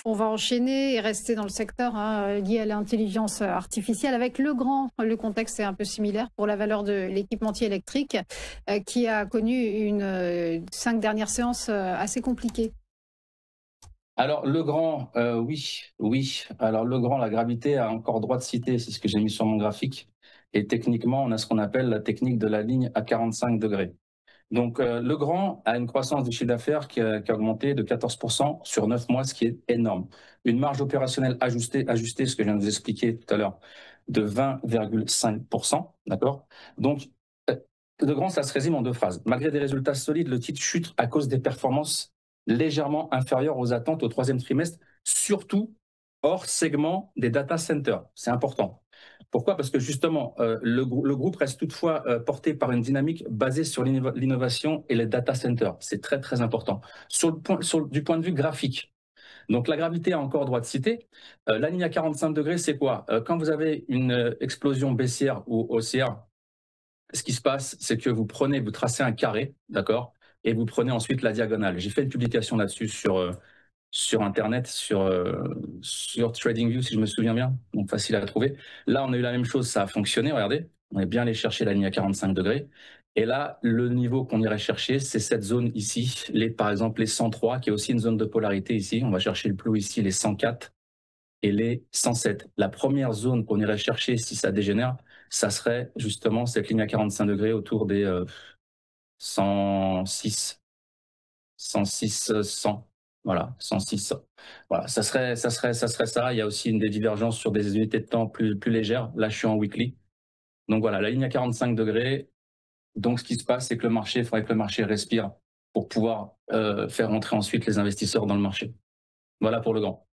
On va enchaîner et rester dans le secteur lié à l'intelligence artificielle avec Legrand. Le contexte est un peu similaire pour la valeur de l'équipementier électrique qui a connu une 5 dernières séances assez compliquées. Alors, Legrand, oui, oui. Alors, Legrand, la gravité a encore droit de citer, c'est ce que j'ai mis sur mon graphique. Et techniquement, on a ce qu'on appelle la technique de la ligne à 45 degrés. Donc, Legrand a une croissance du chiffre d'affaires qui a augmenté de 14% sur 9 mois, ce qui est énorme. Une marge opérationnelle ajustée, ce que je viens de vous expliquer tout à l'heure, de 20,5%, d'accord? Donc, euh, Legrand, ça se résume en deux phrases. Malgré des résultats solides, le titre chute à cause des performances légèrement inférieures aux attentes au troisième trimestre, surtout hors segment des data centers. C'est important. Pourquoi? Parce que justement, le groupe reste toutefois porté par une dynamique basée sur l'innovation et les data centers. C'est très, très important. Du point de vue graphique, donc la gravité a encore droit de citer. La ligne à 45 degrés, c'est quoi? Quand vous avez une explosion baissière ou haussière, ce qui se passe, c'est que vous tracez un carré, d'accord? Et vous prenez ensuite la diagonale. J'ai fait une publication là-dessus sur Internet, sur TradingView, si je me souviens bien, donc facile à trouver. Là, on a eu la même chose, ça a fonctionné, regardez. On est bien allé chercher la ligne à 45 degrés. Et là, le niveau qu'on irait chercher, c'est cette zone ici, par exemple les 103, qui est aussi une zone de polarité ici. On va chercher le plus haut ici, les 104 et les 107. La première zone qu'on irait chercher si ça dégénère, ça serait justement cette ligne à 45 degrés autour des 106, 106, 100. Voilà, 106. Voilà, ça serait ça. Il y a aussi des divergences sur des unités de temps plus légères. Là, je suis en weekly. Donc voilà, la ligne à 45 degrés. Donc, ce qui se passe, c'est que il faudrait que le marché respire pour pouvoir faire entrer ensuite les investisseurs dans le marché. Voilà pour le grand.